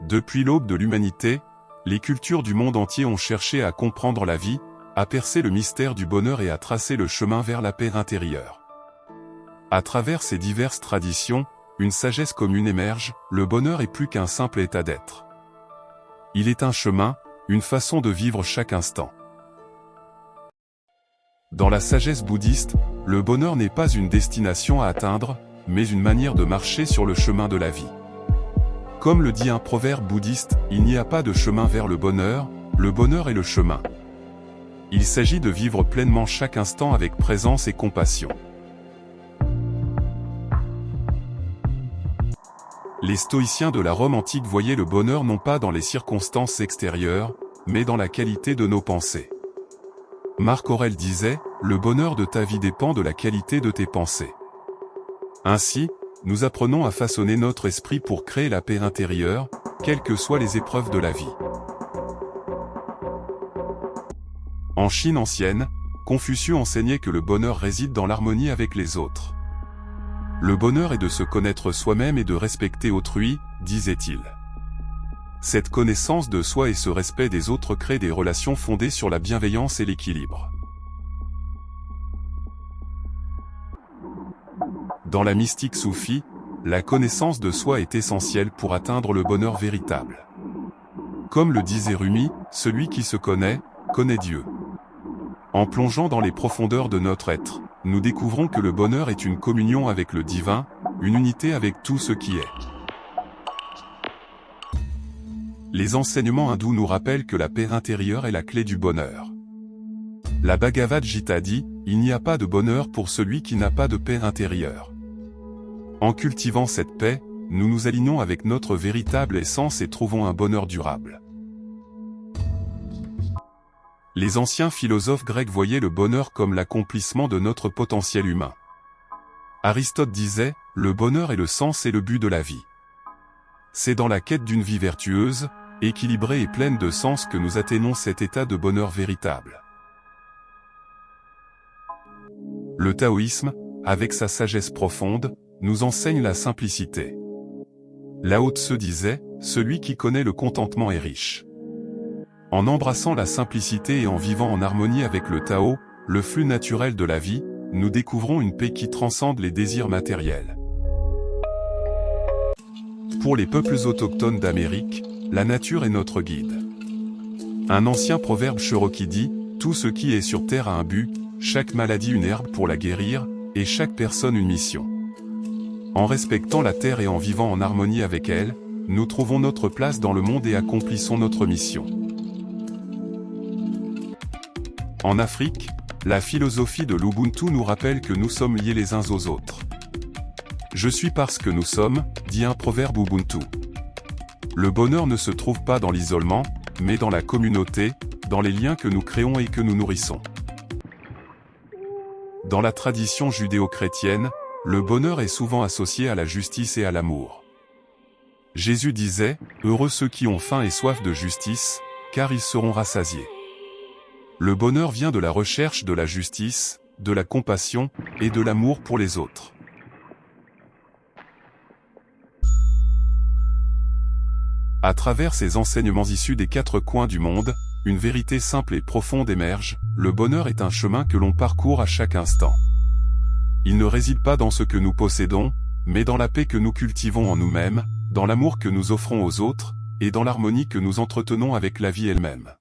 Depuis l'aube de l'humanité, les cultures du monde entier ont cherché à comprendre la vie, à percer le mystère du bonheur et à tracer le chemin vers la paix intérieure. À travers ces diverses traditions, une sagesse commune émerge, le bonheur est plus qu'un simple état d'être. Il est un chemin, une façon de vivre chaque instant. Dans la sagesse bouddhiste, le bonheur n'est pas une destination à atteindre, mais une manière de marcher sur le chemin de la vie. Comme le dit un proverbe bouddhiste, il n'y a pas de chemin vers le bonheur est le chemin. Il s'agit de vivre pleinement chaque instant avec présence et compassion. Les stoïciens de la Rome antique voyaient le bonheur non pas dans les circonstances extérieures, mais dans la qualité de nos pensées. Marc Aurèle disait, « Le bonheur de ta vie dépend de la qualité de tes pensées ». Ainsi, nous apprenons à façonner notre esprit pour créer la paix intérieure, quelles que soient les épreuves de la vie. En Chine ancienne, Confucius enseignait que le bonheur réside dans l'harmonie avec les autres. Le bonheur est de se connaître soi-même et de respecter autrui, disait-il. Cette connaissance de soi et ce respect des autres créent des relations fondées sur la bienveillance et l'équilibre. Dans la mystique soufie, la connaissance de soi est essentielle pour atteindre le bonheur véritable. Comme le disait Rumi, celui qui se connaît, connaît Dieu. En plongeant dans les profondeurs de notre être, nous découvrons que le bonheur est une communion avec le divin, une unité avec tout ce qui est. Les enseignements hindous nous rappellent que la paix intérieure est la clé du bonheur. La Bhagavad Gita dit, « Il n'y a pas de bonheur pour celui qui n'a pas de paix intérieure ». En cultivant cette paix, nous nous alignons avec notre véritable essence et trouvons un bonheur durable. Les anciens philosophes grecs voyaient le bonheur comme l'accomplissement de notre potentiel humain. Aristote disait, « Le bonheur est le sens et le but de la vie ». C'est dans la quête d'une vie vertueuse, équilibrée et pleine de sens que nous atteignons cet état de bonheur véritable. Le taoïsme, avec sa sagesse profonde, nous enseigne la simplicité. Lao Tse disait, « Celui qui connaît le contentement est riche ». En embrassant la simplicité et en vivant en harmonie avec le Tao, le flux naturel de la vie, nous découvrons une paix qui transcende les désirs matériels. Pour les peuples autochtones d'Amérique, la nature est notre guide. Un ancien proverbe cherokee dit, « Tout ce qui est sur terre a un but, chaque maladie une herbe pour la guérir, et chaque personne une mission. » En respectant la terre et en vivant en harmonie avec elle, nous trouvons notre place dans le monde et accomplissons notre mission. En Afrique, la philosophie de l'Ubuntu nous rappelle que nous sommes liés les uns aux autres. « Je suis parce que nous sommes », dit un proverbe Ubuntu. Le bonheur ne se trouve pas dans l'isolement, mais dans la communauté, dans les liens que nous créons et que nous nourrissons. Dans la tradition judéo-chrétienne, le bonheur est souvent associé à la justice et à l'amour. Jésus disait, « Heureux ceux qui ont faim et soif de justice, car ils seront rassasiés. » Le bonheur vient de la recherche de la justice, de la compassion, et de l'amour pour les autres. À travers ces enseignements issus des quatre coins du monde, une vérité simple et profonde émerge, le bonheur est un chemin que l'on parcourt à chaque instant. Il ne réside pas dans ce que nous possédons, mais dans la paix que nous cultivons en nous-mêmes, dans l'amour que nous offrons aux autres, et dans l'harmonie que nous entretenons avec la vie elle-même.